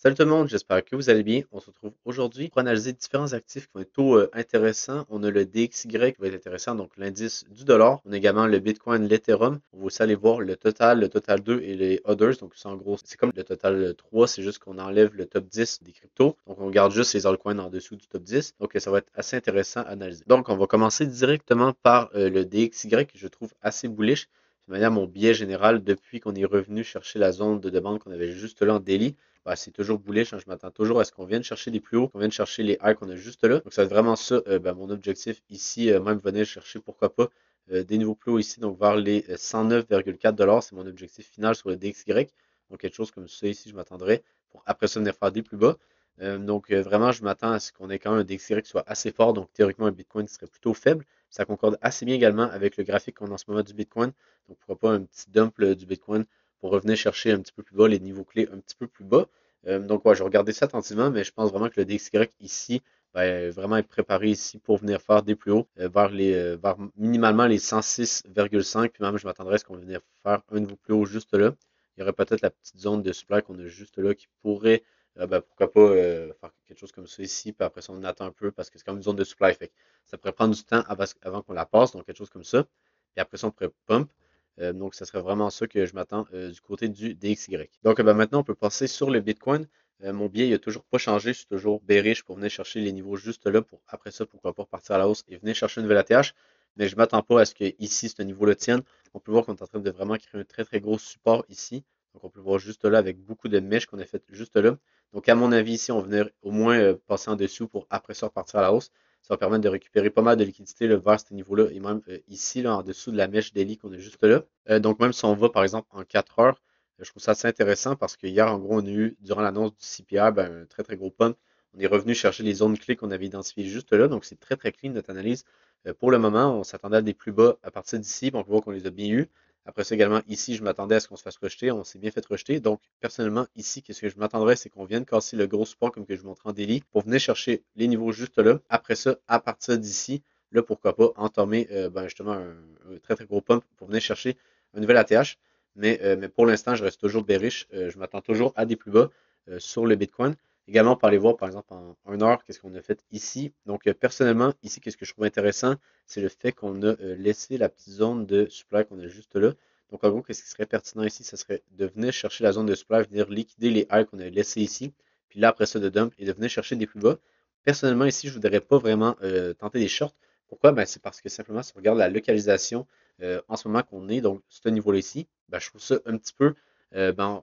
Salut tout le monde, j'espère que vous allez bien. On se retrouve aujourd'hui pour analyser différents actifs qui vont être tôt intéressants. On a le DXY qui va être intéressant, donc l'indice du dollar. On a également le Bitcoin, l'Ethereum. On va aussi aller voir le total 2 et les others. Donc ça en gros, c'est comme le total 3, c'est juste qu'on enlève le top 10 des cryptos. Donc on garde juste les altcoins en dessous du top 10. Donc ça va être assez intéressant à analyser. Donc on va commencer directement par le DXY que je trouve assez bullish. De manière, mon biais général, depuis qu'on est revenu chercher la zone de demande qu'on avait juste là en daily, bah, c'est toujours bullish, hein. Je m'attends toujours à ce qu'on vienne chercher les plus hauts, qu'on vienne chercher les highs qu'on a juste là. Donc, ça va être vraiment ça, mon objectif ici. Même venir chercher, pourquoi pas, des nouveaux plus hauts ici, donc vers les 109,4 $. C'est mon objectif final sur le DXY. Donc, quelque chose comme ça ici, je m'attendrai pour après ça venir faire des plus bas. Vraiment, je m'attends à ce qu'on ait quand même un DXY qui soit assez fort. Donc, théoriquement, un Bitcoin qui serait plutôt faible. Ça concorde assez bien également avec le graphique qu'on a en ce moment du Bitcoin. Donc, pourquoi pas un petit dump du Bitcoin pour revenir chercher un petit peu plus bas, les niveaux clés un petit peu plus bas. Donc, ouais, je vais regarder ça attentivement, mais je pense vraiment que le DXY ici va vraiment être préparé ici pour venir faire des plus hauts vers minimalement les 106,5. Puis même, je m'attendrais à ce qu'on va venir faire un nouveau plus haut juste là. Il y aurait peut-être la petite zone de supply qu'on a juste là qui pourrait, pourquoi pas, faire quelque chose comme ça ici. Puis après ça, on attend un peu parce que c'est comme une zone de supply. Fait que ça pourrait prendre du temps avant qu'on la passe, donc quelque chose comme ça. Et après ça, on pourrait pump. Donc, ce serait vraiment ça que je m'attends du côté du DXY. Donc, maintenant, on peut passer sur le Bitcoin. Mon biais, il n'a toujours pas changé. Je suis toujours bearish pour venir chercher les niveaux juste là. Pour après ça, pourquoi pas repartir à la hausse et venir chercher une nouvelle ATH. Mais je ne m'attends pas à ce que ici, ce niveau-là tienne. On peut voir qu'on est en train de vraiment créer un très, très gros support ici. Donc, on peut voir juste là avec beaucoup de mèches qu'on a fait juste là. Donc, à mon avis, ici, on va venir au moins passer en dessous pour après ça repartir à la hausse. Ça va permettre de récupérer pas mal de liquidité là, vers ce niveau-là et même ici, là, en dessous de la mèche daily qu'on a juste là. Donc, même si on va, par exemple, en 4 heures, je trouve ça assez intéressant parce que hier, en gros, on a eu, durant l'annonce du CPI, un très, très gros pump. On est revenu chercher les zones clés qu'on avait identifiées juste là. Donc, c'est très, très clean notre analyse. Pour le moment, on s'attendait à des plus bas à partir d'ici. On peut voir qu'on les a bien eus. Après ça, également, ici, je m'attendais à ce qu'on se fasse rejeter. On s'est bien fait rejeter. Donc, personnellement, ici, qu'est-ce que je m'attendrais, c'est qu'on vienne casser le gros support comme que je vous montre en daily pour venir chercher les niveaux juste là. Après ça, à partir d'ici, là, pourquoi pas entamer justement un très, très gros pump pour venir chercher un nouvel ATH. Mais pour l'instant, je reste toujours bearish. Je m'attends toujours à des plus bas sur le Bitcoin. Également, pour aller voir, par exemple, en 1 heure, qu'est-ce qu'on a fait ici. Donc, personnellement, ici, qu'est-ce que je trouve intéressant, c'est le fait qu'on a laissé la petite zone de supply qu'on a juste là. Donc, en gros, qu'est-ce qui serait pertinent ici? Ce serait de venir chercher la zone de supply, venir liquider les highs qu'on a laissés ici. Puis là, après ça, de dump et de venir chercher des plus bas. Personnellement, ici, je ne voudrais pas vraiment tenter des shorts. Pourquoi? Ben, c'est parce que simplement, si on regarde la localisation en ce moment qu'on est, donc ce niveau-là ici, ben, je trouve ça un petit peu,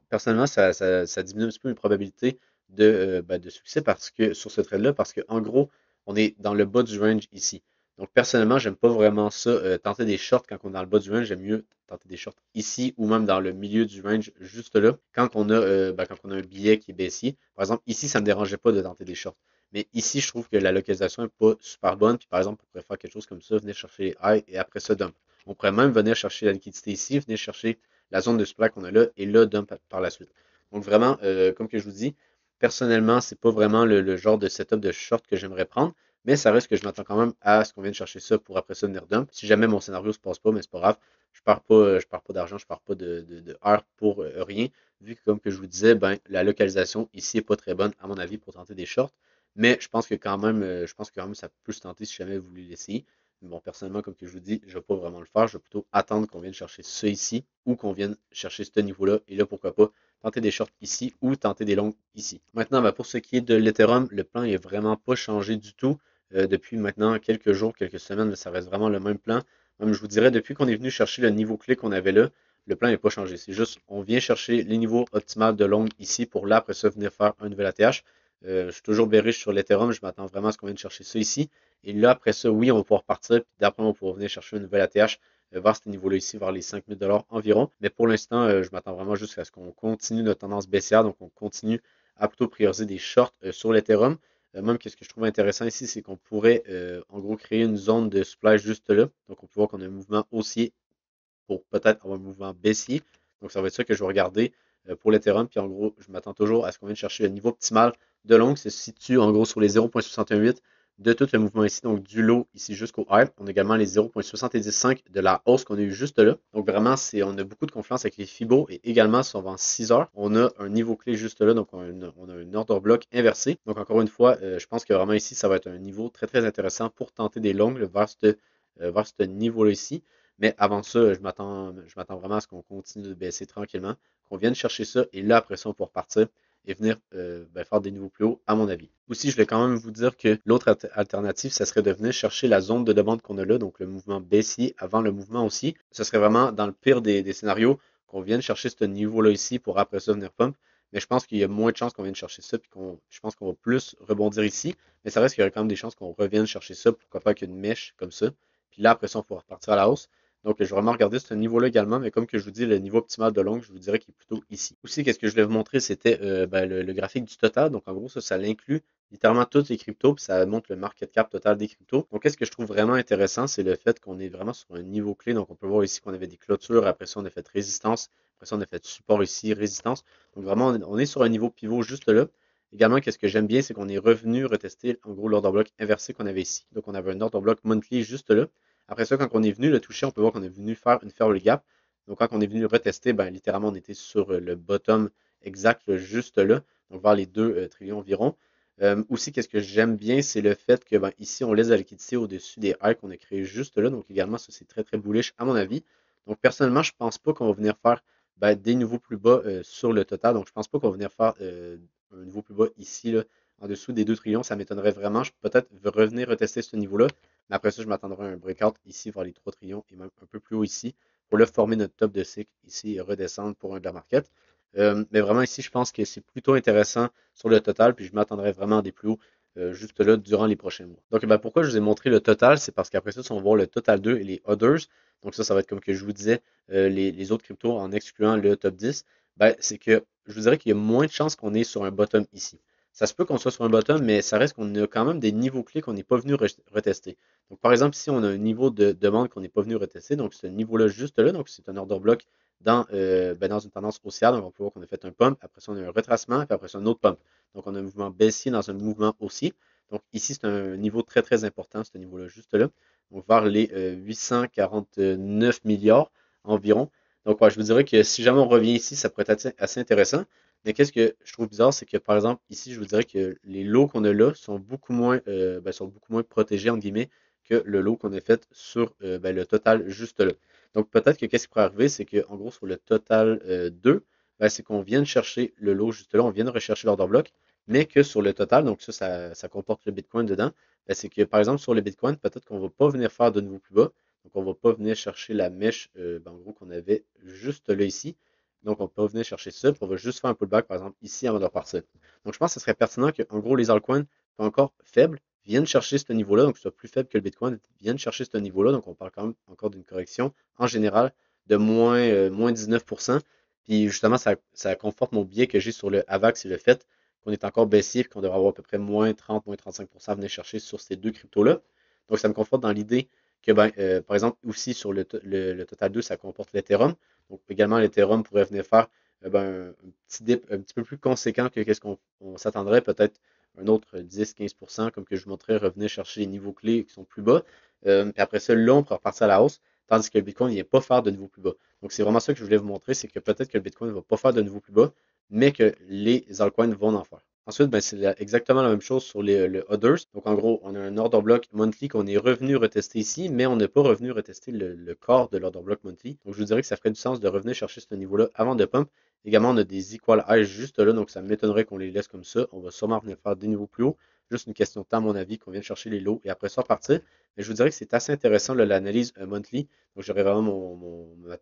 personnellement, ça diminue un petit peu une probabilité de succès parce que sur ce trade-là, parce qu'en gros, on est dans le bas du range ici. Donc, personnellement, j'aime pas vraiment ça, tenter des shorts quand on est dans le bas du range. J'aime mieux tenter des shorts ici ou même dans le milieu du range, juste là, quand on a un billet qui est baissier. Par exemple, ici, ça ne me dérangeait pas de tenter des shorts. Mais ici, je trouve que la localisation n'est pas super bonne. Puis par exemple, on pourrait faire quelque chose comme ça, venir chercher les highs et après ça dump. On pourrait même venir chercher la liquidité ici, venir chercher la zone de supply qu'on a là et là dump par la suite. Donc vraiment, comme que je vous dis, personnellement, c'est pas vraiment le genre de setup de short que j'aimerais prendre, mais ça reste que je m'attends quand même à ce qu'on vienne chercher ça pour après ça venir dump. Si jamais mon scénario se passe pas, mais c'est pas grave, je pars pas d'argent, je pars pas de heures pour rien, vu que comme que je vous disais, ben la localisation ici est pas très bonne à mon avis pour tenter des shorts. Mais je pense que quand même, ça peut se tenter si jamais vous voulez l'essayer. Mais bon, personnellement, comme que je vous dis, je ne vais pas vraiment le faire. Je vais plutôt attendre qu'on vienne chercher ça ici ou qu'on vienne chercher ce niveau-là. Et là, pourquoi pas, tenter des shorts ici ou tenter des longs ici. Maintenant, pour ce qui est de l'Ethereum, le plan n'est vraiment pas changé du tout. Depuis maintenant quelques jours, quelques semaines, ça reste vraiment le même plan. Même, je vous dirais, depuis qu'on est venu chercher le niveau clé qu'on avait là, le plan n'est pas changé. C'est juste, on vient chercher les niveaux optimaux de long ici pour là, après ça, venir faire un nouvel ATH. Je suis toujours bearish sur l'Ethereum. Je m'attends vraiment à ce qu'on vienne chercher ça ici. Et là, après ça, oui, on va pouvoir partir. Puis d'après, on va pouvoir venir chercher une nouvelle ATH vers ce niveau-là ici, vers les 5000 $ environ. Mais pour l'instant, je m'attends vraiment juste à ce qu'on continue notre tendance baissière. Donc, on continue à plutôt prioriser des shorts sur l'Ethereum. Même que ce que je trouve intéressant ici, c'est qu'on pourrait en gros créer une zone de supply juste là. Donc, on peut voir qu'on a un mouvement haussier pour peut-être avoir un mouvement baissier. Donc, ça va être ça que je vais regarder pour l'Ethereum. Puis, en gros, je m'attends toujours à ce qu'on vienne chercher le niveau optimal de long qui se situe en gros sur les 0,618 de tout le mouvement ici, donc du low ici jusqu'au high. On a également les 0,75 de la hausse qu'on a eu juste là. Donc vraiment, on a beaucoup de confiance avec les Fibos et également si on va en 6 heures, on a un niveau clé juste là, donc on a un order block inversé. Donc encore une fois, je pense que vraiment ici, ça va être un niveau très très intéressant pour tenter des longues vers ce niveau-là ici. Mais avant ça, je m'attends vraiment à ce qu'on continue de baisser tranquillement, qu'on vienne chercher ça et là, après ça, on pourra repartir et venir faire des niveaux plus hauts, à mon avis. Aussi, je vais quand même vous dire que l'autre alternative, ça serait de venir chercher la zone de demande qu'on a là, donc le mouvement baissier avant le mouvement aussi. Ce serait vraiment dans le pire des scénarios qu'on vienne chercher ce niveau-là ici pour après ça venir pump. Mais je pense qu'il y a moins de chances qu'on vienne chercher ça, puis je pense qu'on va plus rebondir ici. Mais ça reste qu'il y aurait quand même des chances qu'on revienne chercher ça, pourquoi pas qu'une mèche comme ça. Puis là, après ça, on pourra repartir à la hausse. Donc, je vais vraiment regarder ce niveau-là également, mais comme que je vous dis, le niveau optimal de longue, je vous dirais qu'il est plutôt ici. Aussi, qu'est-ce que je voulais vous montrer, c'était le graphique du total. Donc, en gros, ça l'inclut littéralement toutes les cryptos, puis ça montre le market cap total des cryptos. Donc, qu'est-ce que je trouve vraiment intéressant, c'est le fait qu'on est vraiment sur un niveau clé. Donc, on peut voir ici qu'on avait des clôtures, après ça, on a fait résistance, après ça, on a fait support ici, résistance. Donc, vraiment, on est sur un niveau pivot juste là. Également, qu'est-ce que j'aime bien, c'est qu'on est revenu retester, en gros, l'order block inversé qu'on avait ici. Donc, on avait un order block monthly juste là. Après ça, quand on est venu le toucher, on peut voir qu'on est venu faire une fair gap. Donc, quand on est venu le retester, ben, littéralement, on était sur le bottom exact, juste là. Donc, vers les 2 trillions environ. Aussi, qu'est-ce que j'aime bien, c'est le fait que ben, ici, on laisse la liquidité au-dessus des highs qu'on a créés juste là. Donc, également, ça, c'est très, très bullish à mon avis. Donc, personnellement, je ne pense pas qu'on va venir faire des niveaux plus bas sur le total. Donc, je ne pense pas qu'on va venir faire un niveau plus bas ici, là, en dessous des 2 trillions. Ça m'étonnerait vraiment. Je peux peut-être revenir retester ce niveau-là. Mais après ça, je m'attendrai à un breakout ici vers les 3 trillions et même un peu plus haut ici pour le former notre top de cycle ici et redescendre pour un bear market. Mais vraiment ici, je pense que c'est plutôt intéressant sur le total, puis je m'attendrai vraiment à des plus hauts juste là durant les prochains mois. Donc, pourquoi je vous ai montré le total, c'est parce qu'après ça, si on va voir le total 2 et les others, donc ça va être comme que je vous disais, les autres cryptos en excluant le top 10, c'est que je vous dirais qu'il y a moins de chances qu'on est sur un bottom ici. Ça se peut qu'on soit sur un bottom, mais ça reste qu'on a quand même des niveaux clés qu'on n'est pas venu retester. Donc, par exemple, ici, on a un niveau de demande qu'on n'est pas venu retester. Donc, ce niveau-là juste là, donc c'est un order block dans une tendance haussière. Donc, on peut voir qu'on a fait un pump. Après ça, on a un retracement. Puis après ça, un autre pump. Donc, on a un mouvement baissier dans un mouvement haussier. Donc, ici, c'est un niveau très, très important, ce niveau-là juste là. Donc, vers les 849 milliards environ. Donc, ouais, je vous dirais que si jamais on revient ici, ça pourrait être assez intéressant. Mais qu'est-ce que je trouve bizarre, c'est que par exemple, ici, je vous dirais que les lots qu'on a là sont beaucoup moins protégés, entre guillemets, que le lot qu'on a fait sur le total juste là. Donc peut-être que qu'est-ce qui pourrait arriver, c'est qu'en gros, sur le total 2, c'est qu'on vienne chercher le lot juste là, on vienne rechercher l'order bloc, mais que sur le total, donc ça comporte le Bitcoin dedans, c'est que par exemple sur le Bitcoin, peut-être qu'on ne va pas venir faire de nouveau plus bas. Donc on ne va pas venir chercher la mèche en gros qu'on avait juste là ici. Donc, on peut venir chercher ça, puis on va juste faire un pullback, par exemple, ici avant de repartir. Donc, je pense que ce serait pertinent qu'en gros, les altcoins sont encore faibles, viennent chercher ce niveau-là, donc que ce soit plus faible que le Bitcoin, viennent chercher ce niveau-là. Donc, on parle quand même encore d'une correction en général de moins 19%. Puis justement, ça conforte mon biais que j'ai sur le AVAX et le fait qu'on est encore baissier et qu'on devrait avoir à peu près moins 30, moins 35% à venir chercher sur ces deux cryptos-là. Donc, ça me conforte dans l'idée que, par exemple, aussi sur le Total 2, ça comporte l'Ethereum. Donc, également, l'Ethereum pourrait venir faire un petit dip un petit peu plus conséquent que qu'est-ce qu'on s'attendrait, peut-être un autre 10-15%, comme que je vous montrais, revenir chercher les niveaux clés qui sont plus bas. Puis après ça, là, on pourra repartir à la hausse, tandis que le Bitcoin ne vient pas faire de nouveaux plus bas. Donc, c'est vraiment ça que je voulais vous montrer, c'est que peut-être que le Bitcoin ne va pas faire de nouveaux plus bas, mais que les altcoins vont en faire. Ensuite, c'est exactement la même chose sur le Others. Donc, en gros, on a un order block monthly qu'on est revenu retester ici, mais on n'est pas revenu retester le corps de l'order block monthly. Donc, je vous dirais que ça ferait du sens de revenir chercher ce niveau-là avant de pump. Également, on a des equal highs juste là, donc ça m'étonnerait qu'on les laisse comme ça. On va sûrement venir faire des niveaux plus hauts. Juste une question de temps, à mon avis, qu'on vienne chercher les lows et après ça repartir. Mais je vous dirais que c'est assez intéressant l'analyse monthly. Donc, j'aurais vraiment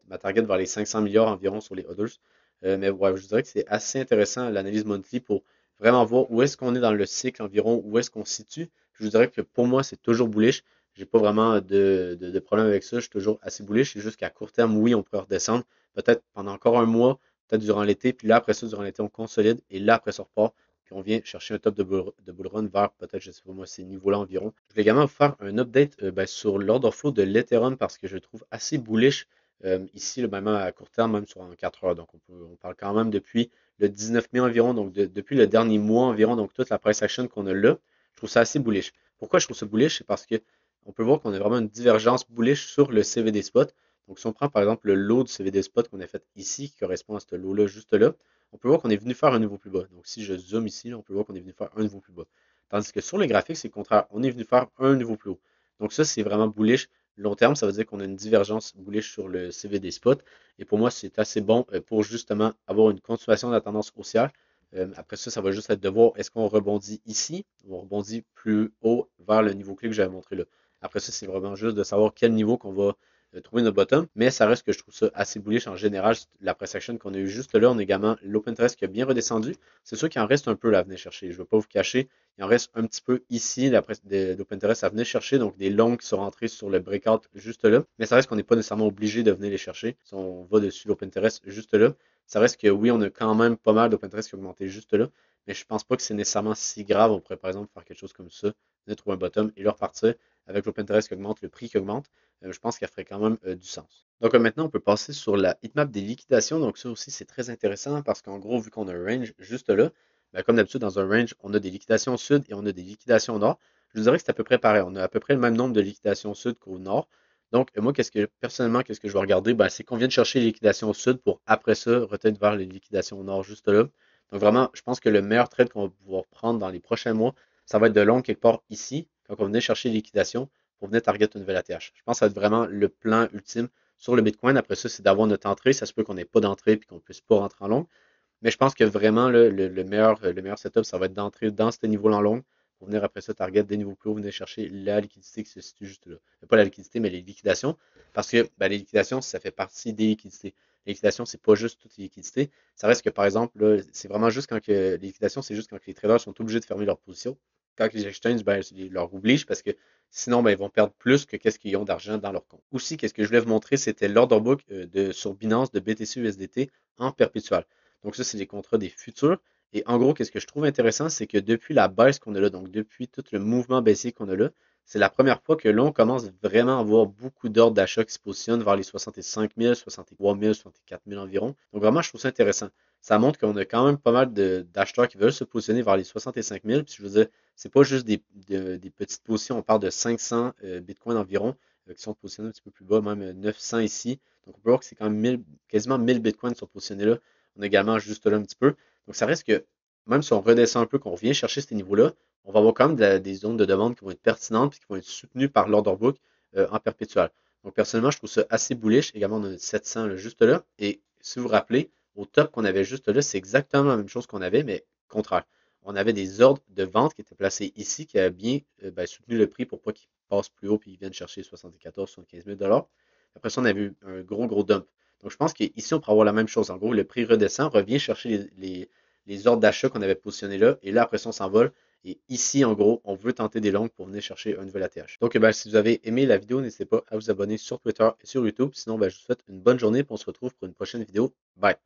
ma target vers les 500 milliards environ sur les Others. Mais ouais, je vous dirais que c'est assez intéressant l'analyse monthly pour vraiment voir où est-ce qu'on est dans le cycle environ, où est-ce qu'on se situe. Je vous dirais que pour moi, c'est toujours bullish. J'ai pas vraiment de problème avec ça. Je suis toujours assez bullish. C'est juste qu'à court terme, oui, on pourrait redescendre. Peut-être pendant encore un mois, peut-être durant l'été. Puis là, après ça, durant l'été, on consolide. Et là, après ça repart. Puis on vient chercher un top de bull run vers peut-être, je sais pas moi, ces niveaux-là environ. Je vais également vous faire un update sur l'order flow de l'Ethereum parce que je le trouve assez bullish ici, même à court terme, même sur en 4 heures. Donc, on parle quand même depuis le 19 mai environ, donc depuis le dernier mois environ, donc toute la price action qu'on a là, je trouve ça assez bullish. Pourquoi je trouve ça bullish? C'est parce que on peut voir qu'on a vraiment une divergence bullish sur le CVD spot. Donc, si on prend par exemple le lot du CVD spot qu'on a fait ici, qui correspond à ce lot-là, juste là, on peut voir qu'on est venu faire un nouveau plus bas. Donc, si je zoome ici, là, on peut voir qu'on est venu faire un nouveau plus bas. Tandis que sur le graphique, c'est le contraire. On est venu faire un nouveau plus haut. Donc, ça, c'est vraiment bullish. Long terme, ça veut dire qu'on a une divergence bullish sur le CVD spot. Et pour moi, c'est assez bon pour justement avoir une continuation de la tendance haussière. Après ça, ça va juste être de voir est-ce qu'on rebondit ici ou on rebondit plus haut vers le niveau clé que j'avais montré là. Après ça, c'est vraiment juste de savoir quel niveau qu'on va trouver notre bottom. Mais ça reste que je trouve ça assez bullish en général. La price action qu'on a eu juste là, on a également l'open interest qui a bien redescendu. C'est sûr qu'il en reste un peu là à venir chercher. Je ne vais pas vous cacher. Il en reste un petit peu ici, l'open interest à venir chercher. Donc des longs qui sont rentrés sur le breakout juste là. Mais ça reste qu'on n'est pas nécessairement obligé de venir les chercher. Si on va dessus l'open interest juste là, ça reste que oui, on a quand même pas mal d'open interest qui ont augmenté juste là, mais je pense pas que c'est nécessairement si grave. On pourrait par exemple faire quelque chose comme ça, de trouver un bottom et le repartir avec l'open interest qui augmente, le prix qui augmente. Je pense qu'elle ferait quand même du sens. Donc maintenant, on peut passer sur la heatmap des liquidations. Donc ça aussi, c'est très intéressant parce qu'en gros, vu qu'on a un range juste là, ben, comme d'habitude, dans un range, on a des liquidations au sud et on a des liquidations au nord. Je vous dirais que c'est à peu près pareil. On a à peu près le même nombre de liquidations au sud qu'au nord. Donc, moi, personnellement, qu'est-ce que je vais regarder? Ben, c'est qu'on vient de chercher les liquidations au sud pour après ça, retraite vers les liquidations au nord, juste là. Donc, vraiment, je pense que le meilleur trade qu'on va pouvoir prendre dans les prochains mois, ça va être de long quelque part ici, quand on venait chercher les liquidations pour venir target une nouvelle ATH. Je pense que ça va être vraiment le plan ultime sur le Bitcoin. Après ça, c'est d'avoir notre entrée. Ça se peut qu'on n'ait pas d'entrée et qu'on ne puisse pas rentrer en long. Mais je pense que vraiment, là, le meilleur setup, ça va être d'entrer dans ce niveau-là en long pour venir après ça target des niveaux plus hauts, venir chercher la liquidité qui se situe juste là. Pas la liquidité, mais les liquidations. Parce que ben, les liquidations, ça fait partie des liquidités. Les liquidations, c'est pas juste toutes les liquidités. Ça reste que, par exemple, là, c'est vraiment juste quand que les liquidations, c'est juste quand les traders sont obligés de fermer leur position. Quand les exchanges, ben, ils leur obligent parce que sinon, ben, ils vont perdre plus que qu'est-ce qu'ils ont d'argent dans leur compte. Aussi, qu'est-ce que je voulais vous montrer, c'était l'order book sur Binance de BTC USDT en perpétuel. Donc ça, c'est les contrats des futurs. Et en gros, qu'est-ce que je trouve intéressant, c'est que depuis la baisse qu'on a là, donc depuis tout le mouvement baissier qu'on a là, c'est la première fois que l'on commence vraiment à avoir beaucoup d'ordres d'achat qui se positionnent vers les 65 000, 63 000, 64 000 environ. Donc vraiment, je trouve ça intéressant. Ça montre qu'on a quand même pas mal d'acheteurs qui veulent se positionner vers les 65 000. Puis je veux dire, c'est pas juste des petites positions, on parle de 500 bitcoins environ qui sont positionnés un petit peu plus bas, même 900 ici. Donc on peut voir que c'est quand même quasiment 1000 bitcoins qui sont positionnés là. On a également juste là un petit peu. Donc, ça reste que même si on redescend un peu, qu'on vient chercher ces niveaux-là, on va avoir quand même des zones de demande qui vont être pertinentes et qui vont être soutenues par l'order book en perpétuel. Donc, personnellement, je trouve ça assez bullish. Également, on a 700 là, juste là. Et si vous vous rappelez, au top qu'on avait juste là, c'est exactement la même chose qu'on avait, mais contraire. On avait des ordres de vente qui étaient placés ici, qui avaient bien ben, soutenu le prix pour pas qu'ils passent plus haut et qu'ils viennent chercher 74 75 000 dollars. Après ça, on avait eu un gros dump. Donc, je pense qu'ici, on pourrait avoir la même chose. En gros, le prix redescend, revient chercher les ordres d'achat qu'on avait positionnés là, et là, après ça, on s'envole. Et ici, en gros, on veut tenter des longues pour venir chercher un nouvel ATH. Donc, ben, si vous avez aimé la vidéo, n'hésitez pas à vous abonner sur Twitter et sur YouTube. Sinon, ben, je vous souhaite une bonne journée et on se retrouve pour une prochaine vidéo. Bye!